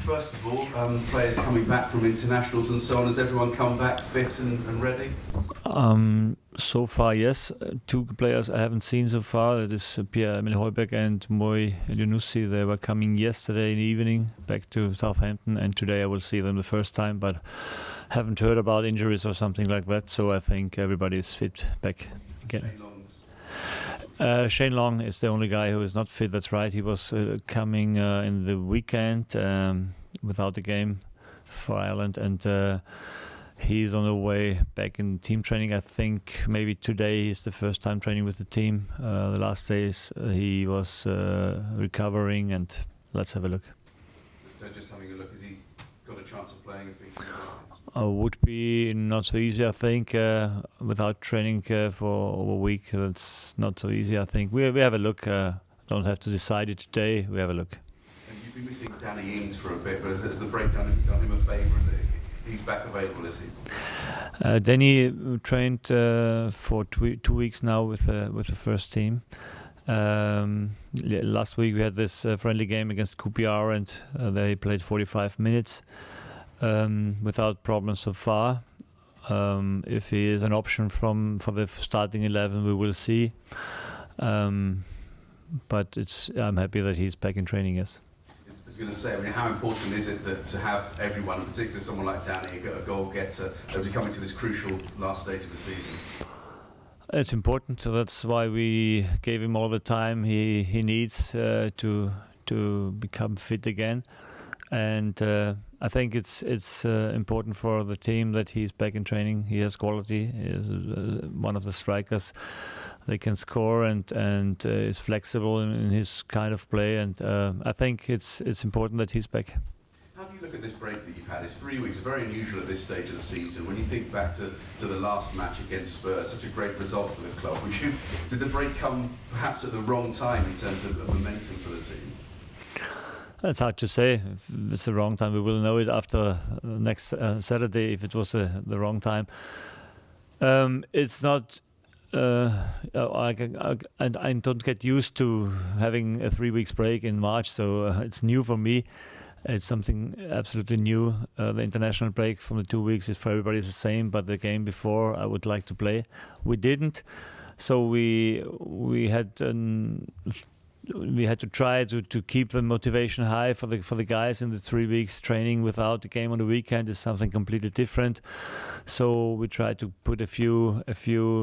First of all, players coming back from internationals and so on, has everyone come back fit and ready? So far, yes. Two players I haven't seen so far. That is Pierre-Emile Højbjerg and Moi Elyounousi. They were coming yesterday in the evening back to Southampton, and today I will see them the first time, but haven't heard about injuries or something like that. So I think everybody is fit back again. Shane Long is the only guy who is not fit. That's right. He was coming in the weekend without the game for Ireland, and he's on the way back in team training. I think maybe today is the first time training with the team. The last days he was recovering, and let's have a look. So just having a look, has he got a chance of playing if he would be not so easy, I think, without training for over a week. That's not so easy, I think. We have a look. Don't have to decide it today. We have a look. And you've been missing Danny Ings for a bit, but has the break done him a favour and he's back available, is he? Danny trained for 2 weeks now with the first team. Last week we had this friendly game against QPR, and they played 45 minutes. Without problems so far. If he is an option for the starting 11, we will see. But I'm happy that he's back in training. Yes. I was going to say, I mean, how important is it that to have everyone, in particular someone like Danny, a goal getter, coming to this crucial last stage of the season? It's important. So that's why we gave him all the time he needs to become fit again. And I think it's important for the team that he's back in training. He has quality. He is one of the strikers. They can score and is flexible in his kind of play. And I think it's important that he's back. How do you look at this break that you've had? It's 3 weeks, very unusual at this stage of the season. When you think back to the last match against Spurs, such a great result for the club. Did the break come perhaps at the wrong time in terms of momentum for the team? It's hard to say. If it's the wrong time, we will know it after next Saturday if it was the wrong time. It's not. I don't get used to having a 3 weeks break in March, so it's new for me. It's something absolutely new. The international break from the 2 weeks is for everybody the same, but the game before I would like to play. We didn't, so we had to try to keep the motivation high for the guys in the 3 weeks. Training without the game on the weekend is something completely different. So we try to put a few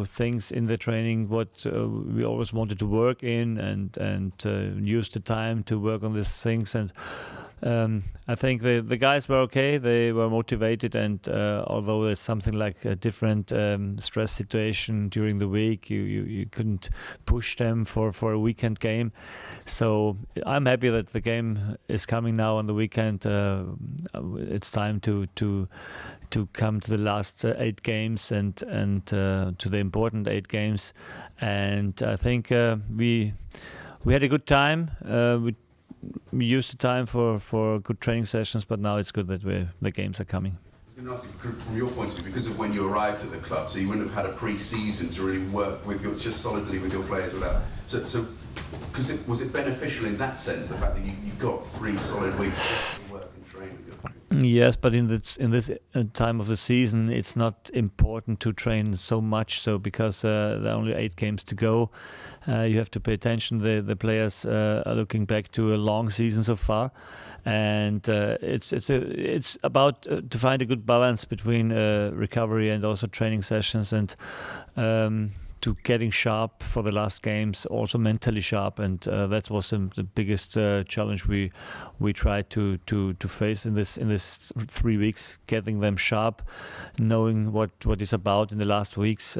things in the training what we always wanted to work in, and use the time to work on these things. And I think the guys were okay. They were motivated, and although there's something like a different stress situation during the week, you couldn't push them for a weekend game. So I'm happy that the game is coming now on the weekend. It's time to come to the last 8 games and to the important 8 games. And I think we had a good time. We used the time for good training sessions, but now it's good that the games are coming. I was going to ask you, from your point of view, because of when you arrived at the club, so you wouldn't have had a pre-season to really work with just solidly with your players without. So was it beneficial in that sense, the fact that you got 3 solid weeks to work and train with your players? Yes, but in this time of the season, it's not important to train so much. So because there are only 8 games to go, you have to pay attention. The players are looking back to a long season so far, and it's about to find a good balance between recovery and also training sessions, and to getting sharp for the last games, also mentally sharp, and that was the biggest challenge we tried to face in this 3 weeks, getting them sharp, knowing what is about in the last weeks,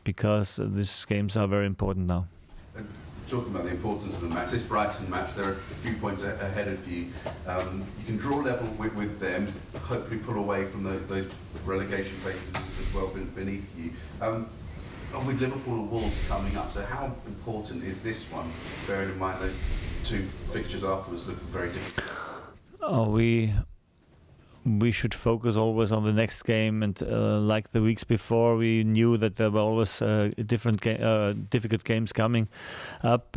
because these games are very important now. And talking about the importance of the match, this Brighton match, they're a few points ahead of you. You can draw level with them, hopefully pull away from those relegation places as well beneath you. And with Liverpool and Wolves coming up, so how important is this one, bearing in mind those 2 fixtures afterwards look very different? We should focus always on the next game, and like the weeks before, we knew that there were always difficult games coming up.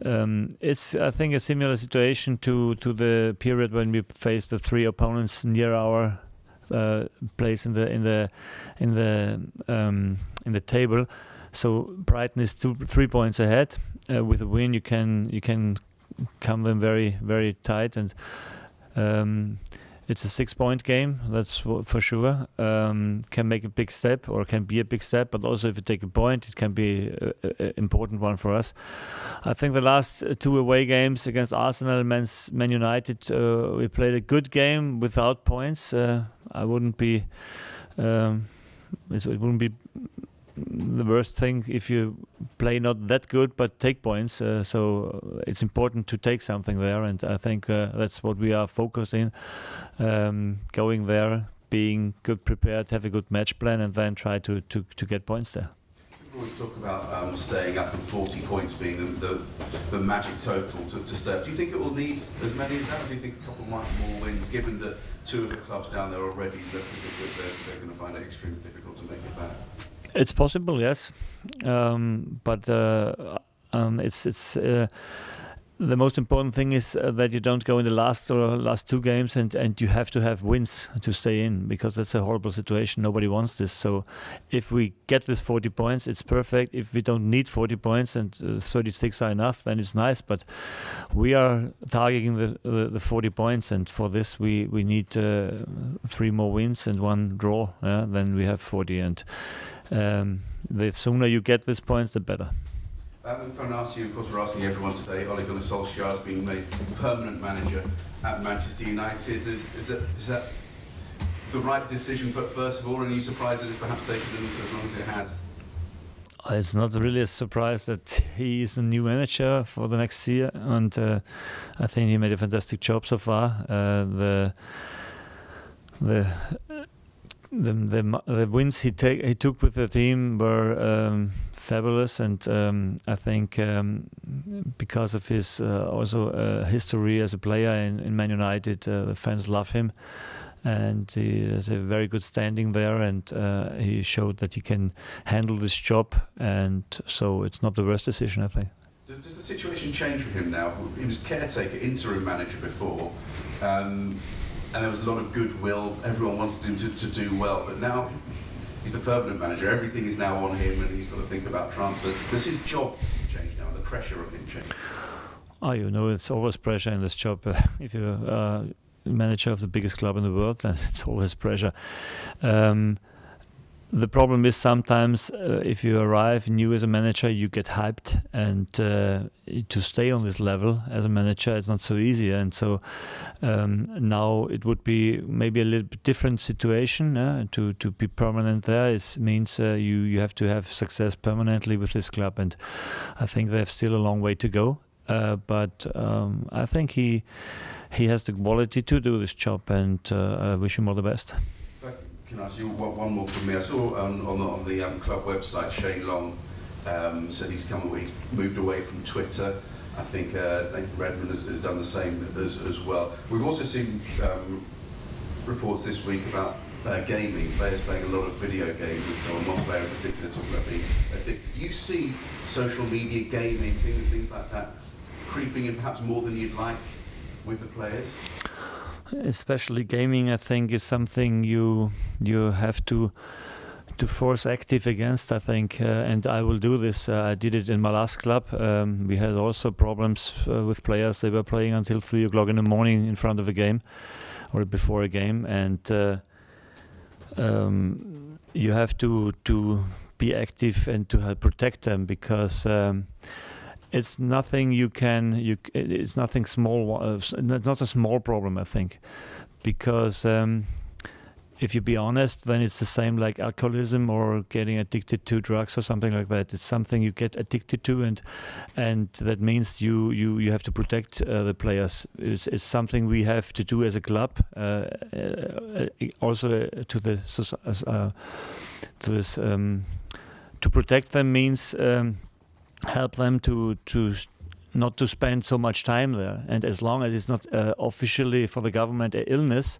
It's, I think, a similar situation to the period when we faced the 3 opponents near our place in the table. So Brighton is 3 points ahead. With a win, you can come them very, very tight, and it's a 6-point game, that's for sure. Can make a big step, or can be a big step, but also if you take a point, it can be an important one for us. I think the last 2 away games against Arsenal and Man United, we played a good game without points. I wouldn't be, it wouldn't be the worst thing if you play not that good but take points. So it's important to take something there, and I think that's what we are focused in. Going there, being good prepared, have a good match plan, and then try to get points there. People always talk about staying up and 40 points being the magic total to stay up. Do you think it will need as many as that, or do you think a couple more wins, given that 2 of the clubs down there already look as if they're going to find it extremely difficult to make it back? It's possible, yes, but it's the most important thing is that you don't go in the last 2 games and you have to have wins to stay in, because that's a horrible situation. Nobody wants this. So if we get this 40 points, it's perfect. If we don't need 40 points and 36 are enough, then it's nice. But we are targeting the 40 points, and for this we need 3 more wins and 1 draw. Then we have 40, and the sooner you get these points, the better. If I ask you, of course, we're asking everyone today. Ole Gunnar Solskjaer has been made permanent manager at Manchester United. Is that the right decision? But first of all, are you surprised that it's perhaps taken as long as it has? It's not really a surprise that he is a new manager for the next year, and I think he made a fantastic job so far. The wins he took with the team were fabulous, and I think because of his also history as a player in Man United, the fans love him, and he has a very good standing there, and he showed that he can handle this job, and so it's not the worst decision, I think. Does the situation change for him now? He was caretaker, interim manager before, and there was a lot of goodwill. Everyone wanted him to do well, but now he's the permanent manager. Everything is now on him, and he's got to think about transfers. Does his job change now? The pressure of him change? Oh, you know, it's always pressure in this job. If you're manager of the biggest club in the world, then it's always pressure. The problem is sometimes if you arrive new as a manager, you get hyped, and to stay on this level as a manager, it's not so easy. And so now it would be maybe a little bit different situation. To be permanent there means you have to have success permanently with this club, and I think they have still a long way to go. But I think he has the quality to do this job, and I wish him all the best. Can I ask you one more from me? I saw on the club website, Shane Long said he's moved away from Twitter. I think Nathan Redmond has done the same as well. We've also seen reports this week about gaming, players playing a lot of video games, and so on. One player in particular talking about being addicted. Do you see social media, gaming, things like that creeping in perhaps more than you'd like with the players? Especially gaming, I think, is something you have to force active against, I think, and I will do this. I did it in my last club. We had also problems with players. They were playing until 3 o'clock in the morning in front of a game or before a game, and you have to be active and to help protect them, because it's nothing it's nothing small. It's not a small problem, I think, because if you be honest, then it's the same like alcoholism or getting addicted to drugs or something like that. It's something you get addicted to, and that means you have to protect the players. It's something we have to do as a club, also to protect them means. Help them to not to spend so much time there, and as long as it's not officially for the government an illness,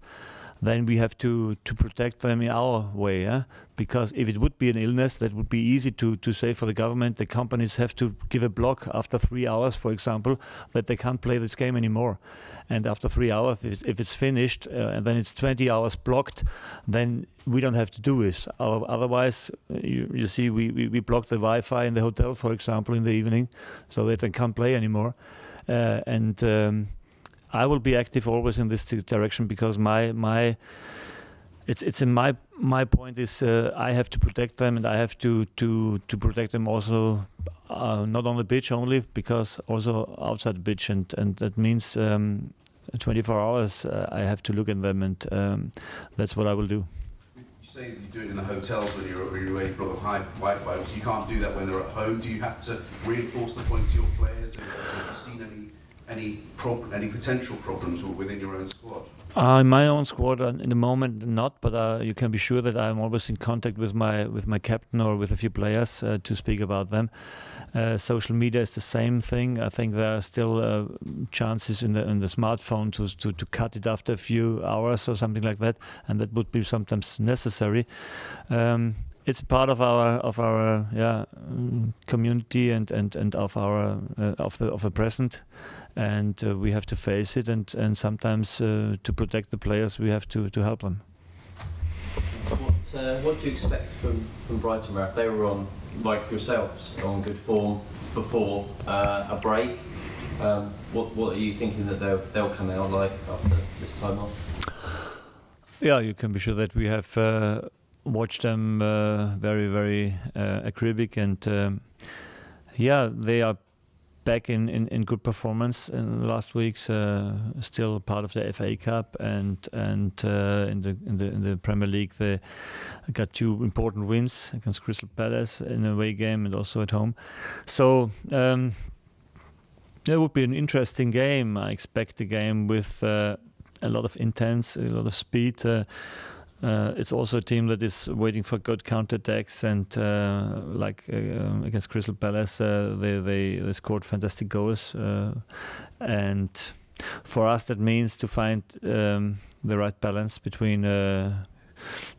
then we have to protect them in our way. Yeah? Because if it would be an illness, that would be easy to say for the government. The companies have to give a block after 3 hours, for example, that they can't play this game anymore. And after 3 hours, if it's finished and then it's 20 hours blocked, then we don't have to do this. Otherwise, you see, we block the Wi-Fi in the hotel, for example, in the evening, so that they can't play anymore. I will be active always in this direction, because it's in my point is I have to protect them, and I have to protect them also, not on the pitch only, because also outside the pitch, and that means 24 hours I have to look at them, and that's what I will do. You say that you do it in the hotels when you're away from high Wi-Fi, so you can't do that when they're at home. Do you have to reinforce the point to your players? Have you seen any potential problems within your own squad? In my own squad, in the moment, not. But you can be sure that I'm always in contact with my captain or with a few players to speak about them. Social media is the same thing. I think there are still chances in the smartphone to cut it after a few hours or something like that, and that would be sometimes necessary. It's a part of our community and of our of the present. And we have to face it, and sometimes to protect the players, we have to help them. What do you expect from Brighton, Ralph? They were on, like yourselves, on good form before a break. What are you thinking that they'll come out like after this time off? Yeah, you can be sure that we have watched them very, very acribic, and yeah, they are back in good performance in the last weeks. Still part of the FA Cup, and in the Premier League they got 2 important wins against Crystal Palace in a away game and also at home. So it would be an interesting game. I expect a game with a lot of intense, a lot of speed. It's also a team that is waiting for good counterattacks, and against Crystal Palace, they scored fantastic goals. And for us, that means to find the right balance between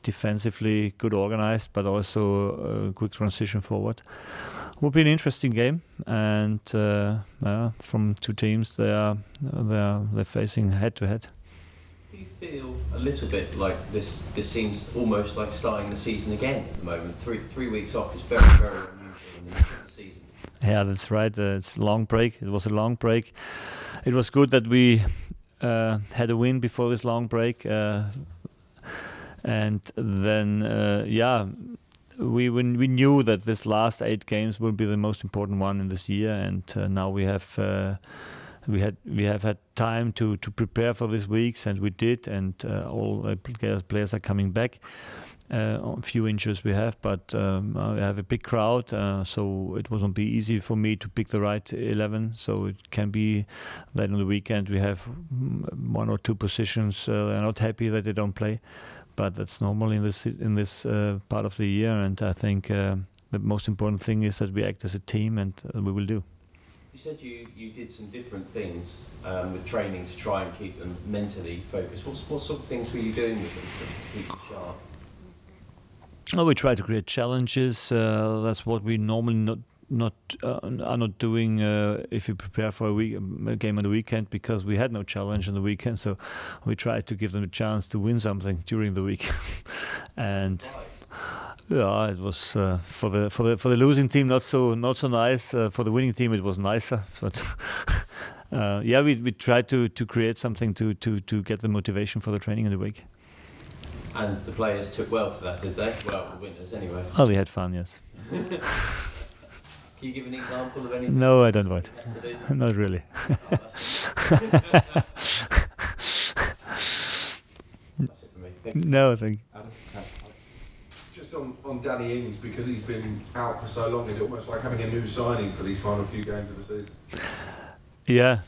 defensively good organized, but also quick transition forward. Would be an interesting game, and from 2 teams, they're facing head to head. Do you feel a little bit like this seems almost like starting the season again at the moment? Three weeks off is very, very unusual in the middle of the season. Yeah, that's right. It's a long break. It was a long break. It was good that we had a win before this long break, and then we knew that this last 8 games will be the most important one in this year, and now we have. We have had time to prepare for these weeks, and we did, and all the players are coming back. A few injuries we have, but we have a big crowd, so it won't be easy for me to pick the right 11. So it can be that on the weekend we have 1 or 2 positions they're not happy that they don't play, but that's normal in this part of the year. And I think the most important thing is that we act as a team, and we will do. You said you did some different things with training to try and keep them mentally focused. What sort of things were you doing with them to keep them sharp? Well, we try to create challenges. That's what we normally are not doing if you prepare for a game on the weekend, because we had no challenge on the weekend. So we try to give them a chance to win something during the week. And yeah, it was for the losing team not so nice. For the winning team, it was nicer. But yeah, we tried to create something to get the motivation for the training in the week. And the players took well to that, did they? Well, the winners anyway. Oh, they had fun, yes. Can you give an example of anything? No, I don't want. Not really. That's it for me. Thank you. No, thank you. Just on Danny Ings, because he's been out for so long, is it almost like having a new signing for these final few games of the season? Yeah,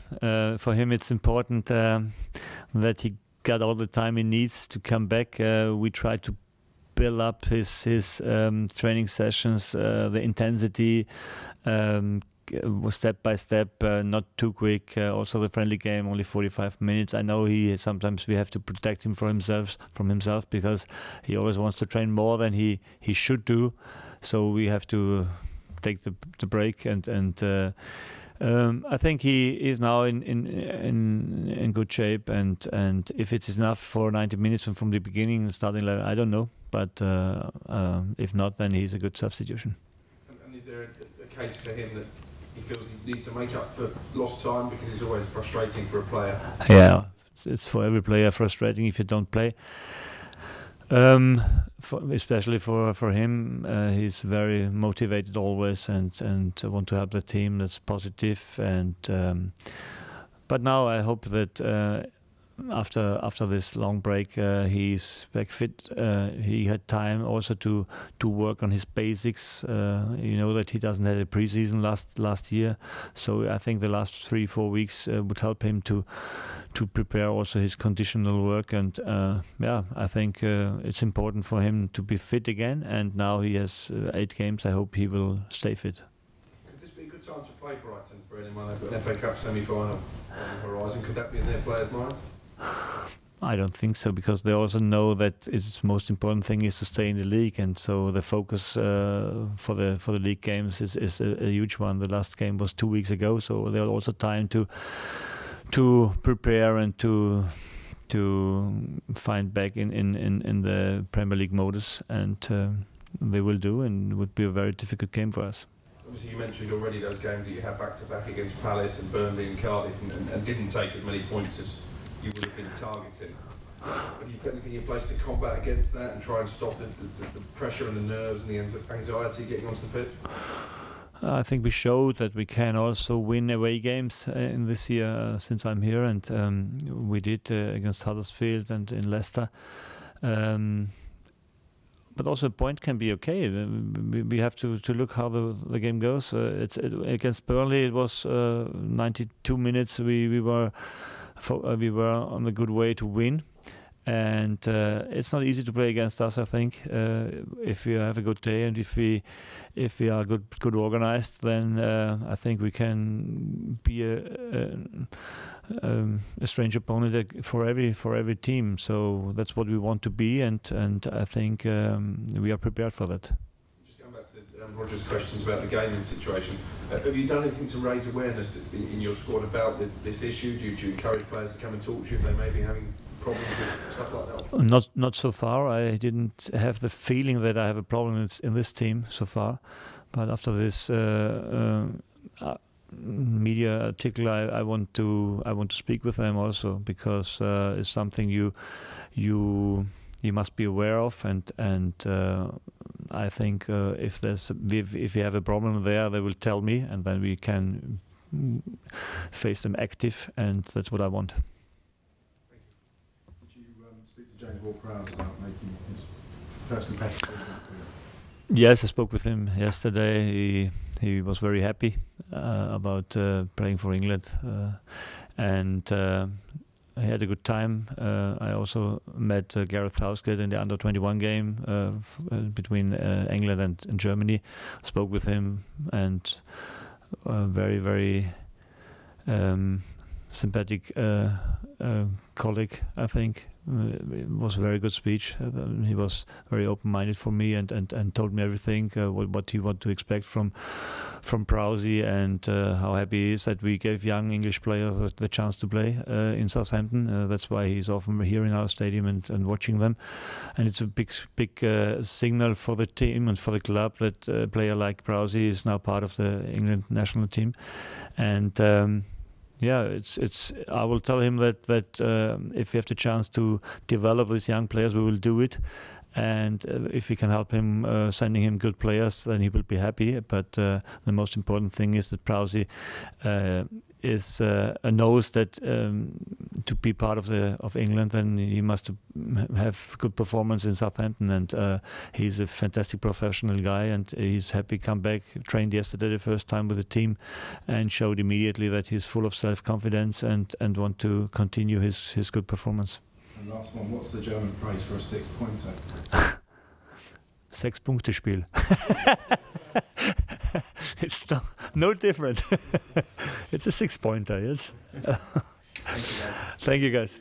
for him it's important that he got all the time he needs to come back. We try to build up his training sessions, the intensity, step by step, not too quick. Also, the friendly game only 45 minutes. I know sometimes we have to protect him from himself because he always wants to train more than he should do. So we have to take the break and. I think he is now in good shape, and if it's enough for 90 minutes from the beginning, starting level, I don't know. But if not, then he's a good substitution. And is there a case for him that he feels he needs to make up for lost time, because it's always frustrating for a player? Yeah, it's for every player frustrating if you don't play. Especially for him, he's very motivated always and want to help the team. That's positive. And but now I hope that after this long break, he's back fit. He had time also to work on his basics. You know that he doesn't have a preseason last year, so I think the last 3-4 weeks would help him to prepare also his conditional work. And yeah, I think it's important for him to be fit again, and now he has 8 games. I hope he will stay fit. Could this be a good time to play Brighton, bearing in mind they've got an FA Cup semi-final on the horizon? Could that be in their players' minds? I don't think so, because they also know that its most important thing is to stay in the league, and so the focus for the league games is a huge one. The last game was 2 weeks ago, so there's also time to prepare and to find back in the Premier League modus, and they will do, and it would be a very difficult game for us. Obviously, you mentioned already those games that you had back-to-back against Palace and Burnley and Cardiff, and didn't take as many points as you would have been targeting. Have you put anything in place to combat against that and try and stop the pressure and the nerves and the anxiety getting onto the pitch? I think we showed that we can also win away games in this year since I'm here, and we did against Huddersfield and in Leicester. But also a point can be okay. We have to look how the game goes. Against Burnley, it was 92 minutes. We were on a good way to win. And it's not easy to play against us, I think. If we have a good day and if we are good organized, then I think we can be a strange opponent for every team. So that's what we want to be, and I think we are prepared for that. Just going back to Roger's questions about the gaming situation, have you done anything to raise awareness in your squad about this issue? Do you encourage players to come and talk to you if they may be having problems with stuff like that? Not so far. I didn't have the feeling that I have a problem in this team so far, but after this media article, I want to speak with them also, because it's something you must be aware of, and I think if you have a problem there, they will tell me, and then we can face them active, and that's what I want. Ward-Prowse about making his first competitive. Yes, I spoke with him yesterday. He was very happy about playing for England, and he had a good time. I also met Gareth Southgate in the under-21 game between England and Germany. Spoke with him, and very sympathetic colleague, I think. It was a very good speech. He was very open-minded for me and told me everything, what he wanted to expect from Prowse, and how happy he is that we gave young English players the chance to play in Southampton. That's why he's often here in our stadium and watching them. And it's a big signal for the team and for the club that a player like Prowse is now part of the England national team. And yeah, it's. I will tell him that if we have the chance to develop these young players, we will do it. And if we can help him sending him good players, then he will be happy. But the most important thing is that Prowse knows that to be part of England, then he must have good performance in Southampton. And he's a fantastic professional guy, and he's happy to come back. Trained yesterday the first time with the team, and showed immediately that he's full of self-confidence and want to continue his good performance. And last one, what's the German phrase for a 6-pointer? 6-Punkte-Spiel. It's no different. It's a 6-pointer, yes. Thank you, guys. Thank you, guys.